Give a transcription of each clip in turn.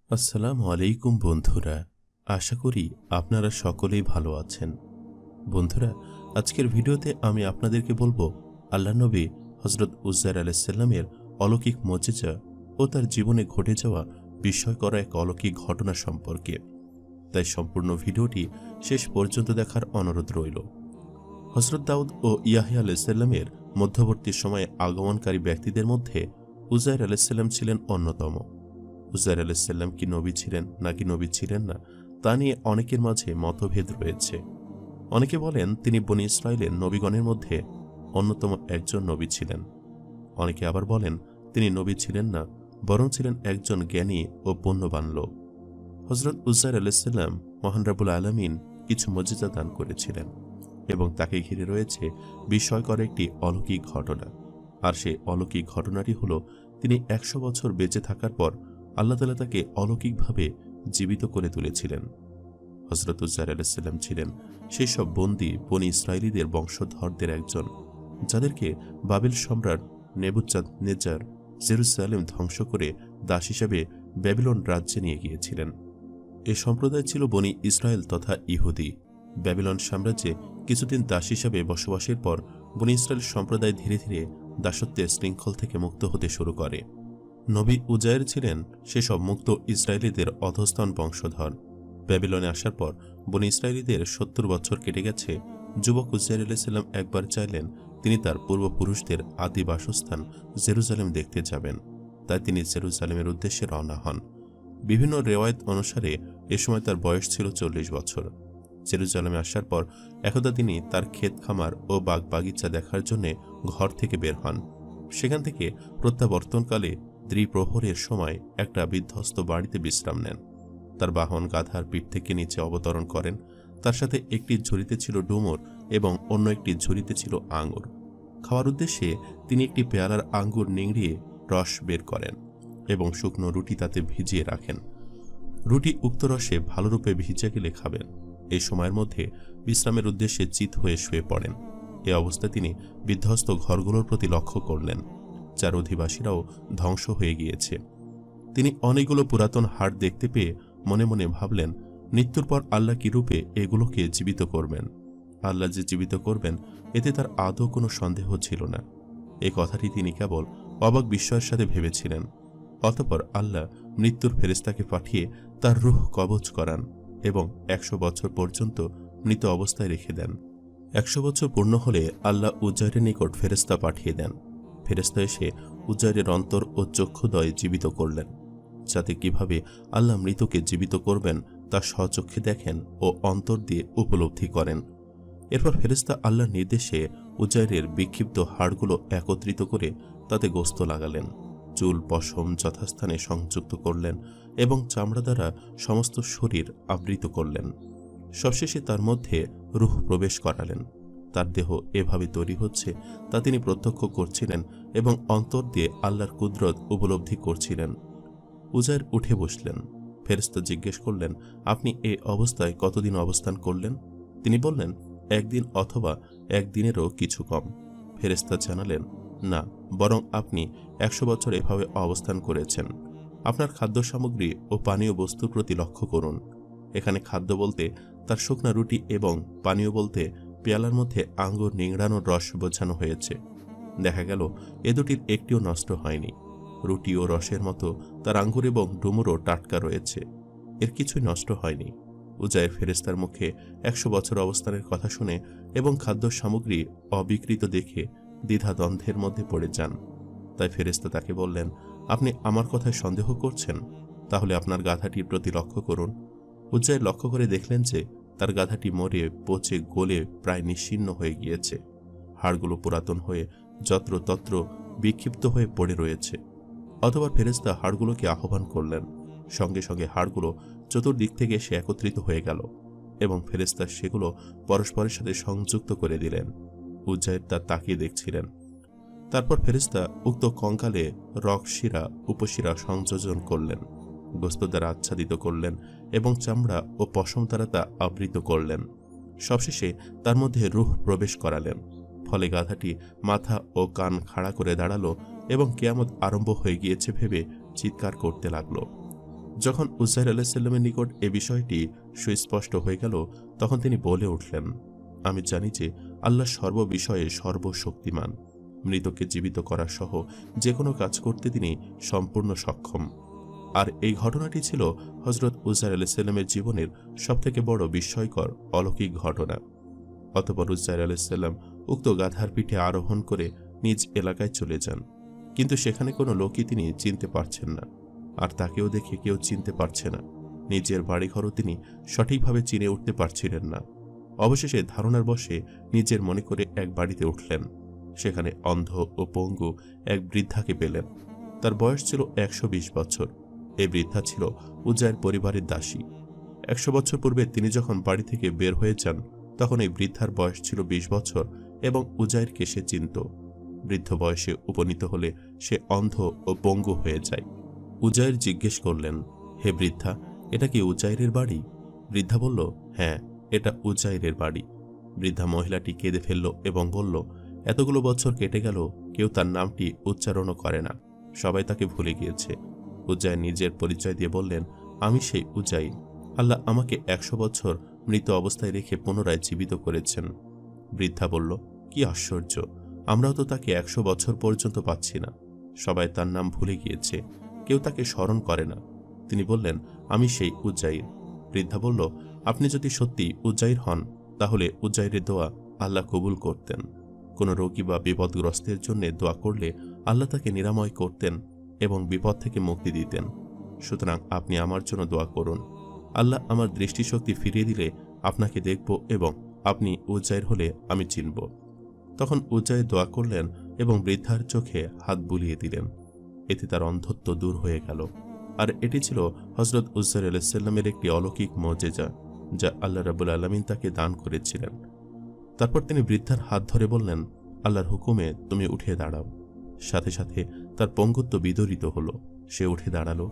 আসসালামু আলাইকুম বন্ধুরা, আশা করি আপনারা সকলেই ভালো আছেন। বন্ধুরা, আজকের ভিডিওতে আমি আপনাদেরকে বলবো আল্লাহ নবী হযরত উযাইর আলাইহিস সালামের অলৌকিক মুজিজা ও তার জীবনে ঘটে যাওয়া বিস্ময়কর এক অলৌকিক ঘটনা সম্পর্কে। তাই সম্পূর্ণ ভিডিওটি শেষ পর্যন্ত দেখার অনুরোধ রইল। হযরত দাউদ ও ইয়াহইয়া আলাইহিস সালামের মধ্যবর্তী সময়ে আগমনকারী ব্যক্তিদের মধ্যে উযাইর আলাইহিস সালাম ছিলেন অন্যতম। উযাইর আলাইহিস সালাম কি নবী ছিলেন নাকি নবী ছিলেন না তা নিয়ে অনেকের মাঝে মতভেদ রয়েছে। অনেকে বলেন তিনি বনী ইসরাইলের নবীগণের মধ্যে অন্যতম একজন নবী ছিলেন। অনেকে আবার বলেন তিনি নবী ছিলেন না, বরং ছিলেন একজন জ্ঞানী ও পুণ্যবান লোক। হযরত উযাইর আলাইহিস সালাম মহান রব্বুল আলামিন কিছু মুজিজা দান করেছিলেন এবং তাকে ঘিরে রয়েছে বিস্ময়কর একটি অলৌকিক ঘটনা। আর সেই অলৌকিক ঘটনাটি হলো তিনি 100 বছর বেঁচে থাকার পর আল্লাহ তাআলা তাকে অলৌকিকভাবে জীবিত করে তুলেছিলেন। হযরত উযাইর আলাইহিস সালাম ছিলেন সেই সব বন্দী বনী ইসরাইলীদের বংশধরদের একজন, যাদেরকে বাবেল সম্রাট নেবুকাদনেজার জেরুজালেম ধ্বংস করে দাস হিসেবে ব্যাবিলন রাজ্যে নিয়ে গিয়েছিলেন। এ সম্প্রদায় ছিল বনী ইসরায়েল তথা ইহুদি। ব্যাবিলন সাম্রাজ্যে কিছুদিন দাস হিসাবে বসবাসের পর বনী ইসরায়েল সম্প্রদায় ধীরে ধীরে দাসত্বের শৃঙ্খল থেকে মুক্ত হতে শুরু করে। নবী উযাইর ছিলেন সেসব মুক্ত ইসরায়েলীদের অধস্তন বংশধর। ব্যাবিলনে আসার পর বনী ইসরায়েলীদের 70 বছর কেটে গেছে। যুবক উযাইর আলাইহিস সালাম একবার চাইলেন তিনি তার পূর্বপুরুষদের আদি বাসস্থান জেরুজালেম দেখতে যাবেন। তাই তিনি জেরুজালেমের উদ্দেশ্যে রওনা হন। বিভিন্ন রেওয়ায়েত অনুসারে এ সময় তার বয়স ছিল 40 বছর। জেরুজালেমে আসার পর একদা তিনি তার ক্ষেত খামার ও বাগ বাগিচা দেখার জন্য ঘর থেকে বের হন। সেখান থেকে প্রত্যাবর্তনকালে দ্বিপ্রহরের সময় একটা বিধ্বস্ত বাড়িতে বিশ্রাম নেন। তার বাহন গাধার পিঠ থেকে নিচে অবতরণ করেন। তার সাথে একটি ঝুড়িতে ছিল ডুমুর এবং অন্য একটি ঝুড়িতে ছিল আঙ্গুর। খাওয়ার উদ্দেশ্যে তিনি একটি পেয়ালার আঙ্গুর নিংড়িয়ে রস বের করেন এবং শুকনো রুটি তাতে ভিজিয়ে রাখেন। রুটি উক্ত রসে ভালোরূপে ভিজে গেলে খাবেন। এই সময়ের মধ্যে বিশ্রামের উদ্দেশ্যে চিত হয়ে শুয়ে পড়েন। এ অবস্থায় তিনি বিধ্বস্ত ঘরগুলোর প্রতি লক্ষ্য করলেন, যার অধিবাসীরাও ধ্বংস হয়ে গিয়েছে। তিনি অনেকগুলো পুরাতন হাড় দেখতে পেয়ে মনে মনে ভাবলেন, মৃত্যুর পর আল্লাহ কি রূপে এগুলোকে জীবিত করবেন। আল্লাহ যে জীবিত করবেন এতে তার আদৌ কোনো সন্দেহ ছিল না। এই কথাটি তিনি কেবল অবাক বিস্ময়ের সাথে ভেবেছিলেন। অতঃপর আল্লাহ মৃত্যুর ফেরেশতাকে পাঠিয়ে তার রূহ কবজ করান এবং 100 বছর পর্যন্ত মৃত অবস্থায় রেখে দেন। 100 বছর পূর্ণ হলে আল্লাহ উযাইরের নিকট ফেরেশতা পাঠিয়ে দেন। ফেরেশতা এসে উযাইরের অন্তর ও চক্ষুদ্বয় জীবিত করলেন, যাতে কিভাবে আল্লাহ মৃতকে জীবিত করবেন তা স্বচক্ষে দেখেন ও অন্তর দিয়ে উপলব্ধি করেন। এরপর ফেরেশতা আল্লাহর নির্দেশে উযাইরের বিক্ষিপ্ত হাড়গুলো একত্রিত করে তাতে গোস্ত লাগালেন, চুল পশম যথাস্থানে সংযুক্ত করলেন এবং চামড়া দ্বারা সমস্ত শরীর আবৃত করলেন। সবশেষে তার মধ্যে রূহ প্রবেশ করালেন। তার দেহ এভাবে তৈরি হচ্ছে তা তিনি প্রত্যক্ষ করছিলেন এবং অন্তর দিয়ে আল্লাহর কুদরত উপলব্ধি করছিলেন। উযাইর উঠে বসলেন। ফেরেশতা জিজ্ঞেস করলেন, আপনি এই অবস্থায় কতদিন অবস্থান করলেন? তিনি বললেন, 1 দিন অথবা 1 দিনেরও কিছু কম। ফেরেশতা জানালেন, না, বরং আপনি 100 বছর এভাবে অবস্থান করেছেন। আপনার খাদ্য সামগ্রী ও পানীয় বস্তুর প্রতি লক্ষ্য করুন। এখানে খাদ্য বলতে তার শুকনা রুটি এবং পানীয় বলতে পেয়ালার মধ্যে আঙ্গুর নিংড়ানোর রস বোঝানো হয়েছে। দেখা গেল এ দুটির একটিও নষ্ট হয়নি। রুটি ও রসের মতো তার আঙ্গুর এবং ডুমুরও টাটকা রয়েছে, এর কিছুই নষ্ট হয়নি। উযাইর ফেরেশতার মুখে 100 বছর অবস্থানের কথা শুনে এবং খাদ্য সামগ্রী অবিকৃত দেখে দ্বিধাদ্বন্দ্বের মধ্যে পড়ে যান। তাই ফেরেশতা তাকে বললেন, আপনি আমার কথায় সন্দেহ করছেন? তাহলে আপনার গাধাটির প্রতি লক্ষ্য করুন। উযাইর লক্ষ্য করে দেখলেন যে তার গাধাটি মরে পচে গলে প্রায় নিশ্চিহ্ন হয়ে গিয়েছে। হাড়গুলো পুরাতন হয়ে যত্রতত্র বিক্ষিপ্ত হয়ে পড়ে রয়েছে। অতঃপর ফেরেশতা হাড়গুলোকে আহ্বান করলেন। সঙ্গে সঙ্গে হাড়গুলো চতুর্দিক থেকে এসে একত্রিত হয়ে গেল এবং ফেরেশতা সেগুলো পরস্পরের সাথে সংযুক্ত করে দিলেন। উযাইর তা তাকিয়ে দেখছিলেন। তারপর ফেরেশতা উক্ত কঙ্কালে রগশিরা উপশিরা সংযোজন করলেন, গোস্ত দ্বারা আচ্ছাদিত করলেন এবং চামড়া ও পশম দ্বারা তা আবৃত করলেন। সবশেষে তার মধ্যে রূহ প্রবেশ করালেন। ফলে গাধাটি মাথা ও কান খাড়া করে দাঁড়ালো এবং কিয়ামত আরম্ভ হয়ে গিয়েছে ভেবে চিৎকার করতে লাগলো। যখন উজাইর আলাইহিসসালামের নিকট এ বিষয়টি সুস্পষ্ট হয়ে গেল, তখন তিনি বলে উঠলেন, আমি জানি যে আল্লাহ সর্ববিষয়ে সর্বশক্তিমান। মৃতকে জীবিত করা সহ যে কোনো কাজ করতে তিনি সম্পূর্ণ সক্ষম। আর এই ঘটনাটি ছিল হজরত উজাইর আলাইহিসসালামের জীবনের সবথেকে বড় বিস্ময়কর অলৌকিক ঘটনা। অতঃপর উজাইর আলাইহিসসালাম উক্ত গাধার পিঠে আরোহণ করে নিজ এলাকায় চলে যান, কিন্তু সেখানে কোনো লোকই তিনি চিনতে পারছেন না, আর তাকেও দেখে কেউ চিনতে পারছে না। নিজের বাড়িঘরও তিনি সঠিকভাবে চিনে উঠতে পারছিলেন না। অবশেষে ধারণার বশে নিজের মনে করে এক বাড়িতে উঠলেন। সেখানে অন্ধ ও পঙ্গু এক বৃদ্ধাকে পেলেন। তার বয়স ছিল 120 বছর। এই বৃদ্ধা ছিল উজাইর পরিবারের দাসী। 100 বছর পূর্বে তিনি যখন বাড়ি থেকে বের হয়ে যান, তখন এই বৃদ্ধার বয়স ছিল 20 বছর এবং উজাইরকে সে চিনত। বৃদ্ধ বয়সে উপনীত হলে সে অন্ধ ও পঙ্গু হয়ে যায়। উজাইর জিজ্ঞেস করলেন, হে বৃদ্ধা, এটা কি উজাইরের বাড়ি? বৃদ্ধা বলল, হ্যাঁ, এটা উজাইরের বাড়ি। বৃদ্ধা মহিলাটি কেঁদে ফেলল এবং বলল, এতগুলো বছর কেটে গেল, কেউ তার নামটি উচ্চারণও করে না, সবাই তাকে ভুলে গিয়েছে। উজাইর নিজের পরিচয় দিয়ে বললেন, আমি সেই উজাইর। আল্লাহ আমাকে 100 বছর মৃত অবস্থায় রেখে পুনরায় জীবিত করেছেন। বৃদ্ধা বলল, কি আশ্চর্য, আমরাও তো তাকে 100 বছর পর্যন্ত পাচ্ছি না। সবাই তার নাম ভুলে গিয়েছে, কেউ তাকে স্মরণ করে না। তিনি বললেন, আমি সেই উজাইর। বৃদ্ধা বলল, আপনি যদি সত্যি উজাইর হন, তাহলে উজাইরের দোয়া আল্লাহ কবুল করতেন। কোনো রোগী বা বিপদগ্রস্তের জন্য দোয়া করলে আল্লাহ তাকে নিরাময় করতেন এবং বিপদ থেকে মুক্তি দিতেন। সুতরাং আপনি আমার জন্য দোয়া করুন। আল্লাহ আমার দৃষ্টিশক্তি ফিরিয়ে দিলে আপনাকে দেখব এবং আপনি উজাইর হলে আমি চিনব। তখন উজাইর দোয়া করলেন এবং বৃদ্ধার চোখে হাত বুলিয়ে দিলেন। এতে তার অন্ধত্ব দূর হয়ে গেল। আর এটি ছিল হজরত উজাইর আলাইহিসসালামের একটি অলৌকিক মুজিজা, যা আল্লাহ রাব্বুল আলামিন তাকে দান করেছিলেন। তারপর তিনি বৃদ্ধার হাত ধরে বললেন, আল্লাহর হুকুমে তুমি উঠে দাঁড়াও। সাথে সাথে তার পঙ্গুত্ব বিদরিত হল। সে উঠে দাঁড়ালো।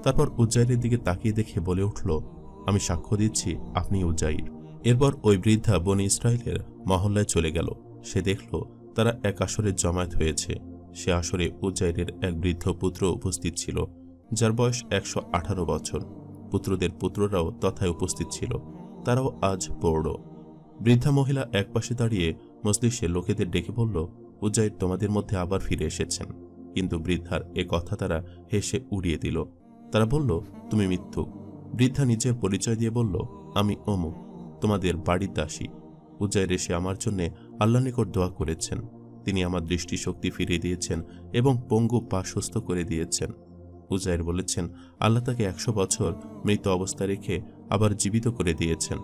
তারপর উজাইরের দিকে তাকিয়ে দেখে বলে উঠল, আমি সাক্ষ্য দিচ্ছি আপনি উজাইর। এরপর ওই বৃদ্ধা বনি ইসরাইলের মহল্লায় চলে গেল। সে দেখল তারা এক আসরে জমায়েত হয়েছে। সে আসরে উজাইরের এক বৃদ্ধ পুত্র উপস্থিত ছিল, যার বয়স 118 বছর। পুত্রদের পুত্ররাও তথায় উপস্থিত ছিল। তারাও আজ পড়ল। বৃদ্ধা মহিলা একপাশে দাঁড়িয়ে মজলিসে লোকেদের ডেকে বলল, উজাইর তোমাদের মধ্যে আবার ফিরে এসেছেন। কিন্তু বৃদ্ধার এ কথা তারা হেসে উড়িয়ে দিল। তারা বলল, তুমি মিথ্যুক। বৃদ্ধা নিজের পরিচয় দিয়ে বলল, আমি অমুক, তোমাদের বাড়ির দাসী। উজাইর এসে আমার জন্য আল্লাহর নিকট দোয়া করেছেন। তিনি আমার দৃষ্টিশক্তি ফিরিয়ে দিয়েছেন এবং পঙ্গু পা সুস্থ করে দিয়েছেন। উজাইর বলেছেন, আল্লাহ তাকে 100 বছর মৃত অবস্থা রেখে আবার জীবিত করে দিয়েছেন।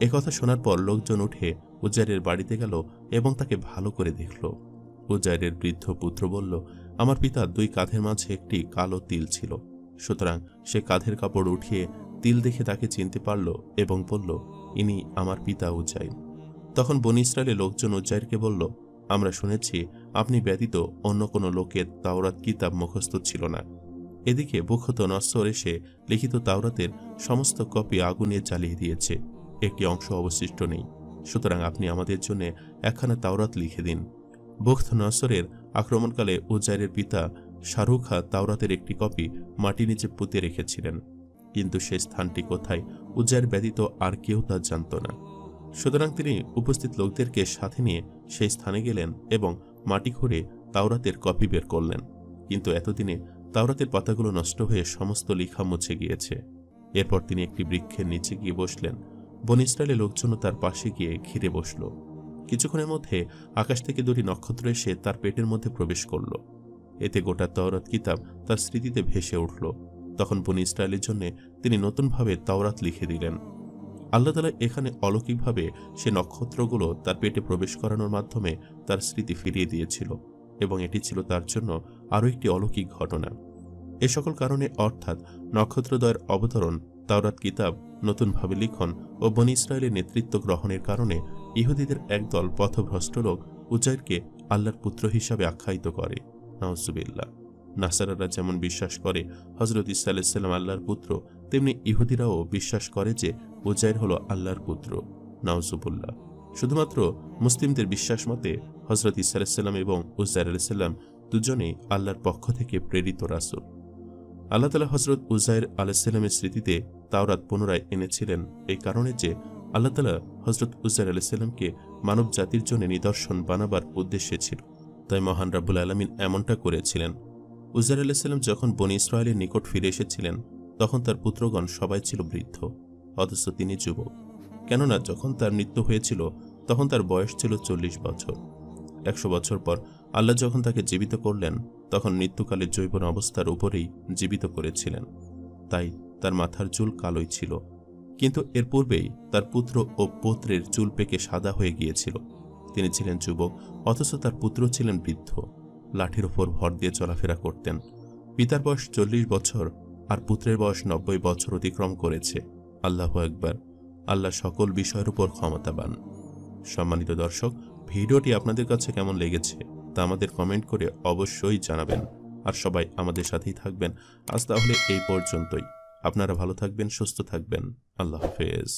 একথা শোনার পর লোকজন উঠে উজাইরের বাড়িতে গেল এবং তাকে ভালো করে দেখল। উজাইরের বৃদ্ধ পুত্র বলল, আমার পিতা 2 কাঁধের মাঝে একটি কালো তিল ছিল। সুতরাং সে কাঁধের কাপড় উঠিয়ে তিল দেখে তাকে চিনতে পারল এবং বলল, ইনি আমার পিতা উজাইর। তখন বনী ইসরায়েলের লোকজন উজাইরকে বলল, আমরা শুনেছি আপনি ব্যতীত অন্য কোনো লোকের তাওরাত কিতাব মুখস্থ ছিল না। এদিকে বুখত-নসর এসে লিখিত তাওরাতের সমস্ত কপি আগুনে জ্বালিয়ে দিয়েছে, একটি অংশ অবশিষ্ট নেই। সুতরাং আপনি আমাদের জন্য একখানা তাওরাত লিখে দিন। বুখত-নসরের আক্রমণকালে উজাইরের পিতা শাহরুখা তাওরাতের একটি কপি মাটি নিচে পুঁতে রেখেছিলেন, কিন্তু সে স্থানটি কোথায় উজাইর ব্যতীত আর কেউ তা জানত না। সুতরাং তিনি উপস্থিত লোকদেরকে সাথে নিয়ে সেই স্থানে গেলেন এবং মাটি খুঁড়ে তাওরাতের কপি বের করলেন। কিন্তু এতদিনে তাওরাতের পাতাগুলো নষ্ট হয়ে সমস্ত লেখা মুছে গিয়েছে। এরপর তিনি একটি বৃক্ষের নিচে গিয়ে বসলেন। বনী ইসরায়েলের লোকজনও তার পাশে গিয়ে ঘিরে বসল। কিছুক্ষণের মধ্যে আকাশ থেকে 2টি নক্ষত্র এসে তার পেটের মধ্যে প্রবেশ করল। এতে গোটা তাওরাত কিতাব তার স্মৃতিতে ভেসে উঠল। তখন বনী ইসরায়েলের জন্য তিনি নতুনভাবে তাওরাত লিখে দিলেন। আল্লাহ তাআলা এখানে অলৌকিকভাবে সে নক্ষত্রগুলো তার পেটে প্রবেশ করানোর মাধ্যমে তার স্মৃতি ফিরিয়ে দিয়েছিল, এবং এটি ছিল তার জন্য আরও একটি অলৌকিক ঘটনা। এ সকল কারণে অর্থাৎ নক্ষত্রদ্বয়ের অবতরণ, তাওরাত কিতাব নতুনভাবে লিখন ও বনী ইসরায়েলের নেতৃত্ব গ্রহণের কারণে ইহুদিদের একদল পথভ্রষ্ট লোক উজাইরকে আল্লাহর পুত্র হিসাবে আখ্যায়িত করে। নাউজুবিল্লাহ। নাসারারা যেমন বিশ্বাস করে হযরত ঈসা আলাইহিস সালাম আল্লাহর পুত্র, তেমনি ইহুদিরাও বিশ্বাস করে যে উজাইর হলো আল্লাহর পুত্র। নাউজুবিল্লাহ। শুধুমাত্র মুসলিমদের বিশ্বাস মতে হযরত ঈসা আলাইহিস সালাম এবং উজাইর আলাইহিস সালাম দুজনেই আল্লাহর পক্ষ থেকে প্রেরিত রাসূল। আল্লাহ তাআলা হযরত উযাইর আলাইহিসসালামের স্মৃতিতে তাওরাত পুনরায় এনেছিলেন এই কারণে যে আল্লাহ তাআলা হযরত উযাইর আলাইহিসসালামকে মানব জাতির জন্য নিদর্শন বানাবার উদ্দেশ্যে ছিল। তাই মহান রাব্বুল আলামিন এমনটা করেছিলেন। উযাইর আলাইহিসসালাম যখন বনী ইসরায়েলের নিকট ফিরে এসেছিলেন তখন তার পুত্রগণ সবাই ছিল বৃদ্ধ, অথচ তিনি যুবক। কেননা যখন তার মৃত্যু হয়েছিল তখন তার বয়স ছিল 40 বছর। 100 বছর পর আল্লাহ যখন তাকে জীবিত করলেন তখন মৃত্যুকালে যৌবন অবস্থার উপরেই জীবিত করেছিলেন, তাই তার মাথার চুল কালোই ছিল। কিন্তু এর পূর্বেই তার পুত্র ও পৌত্রের চুল পেকে সাদা হয়ে গিয়েছিল। তিনি ছিলেন যুবক, অথচ তার পুত্র ছিলেন বৃদ্ধ, লাঠির ওপর ভর দিয়ে চলাফেরা করতেন। পিতার বয়স 40 বছর আর পুত্রের বয়স 90 বছর অতিক্রম করেছে। আল্লাহু আকবার, আল্লাহ সকল বিষয়ের উপর ক্ষমতাবান। সম্মানিত দর্শক, ভিডিওটি আপনাদের কাছে কেমন লেগেছে তা আমাদের কমেন্ট করে অবশ্যই জানাবেন। আর সবাই আমাদের সাথেই থাকবেন। আজ তাহলে এই পর্যন্তই। আপনারা ভালো থাকবেন, সুস্থ থাকবেন। আল্লাহ হাফেজ।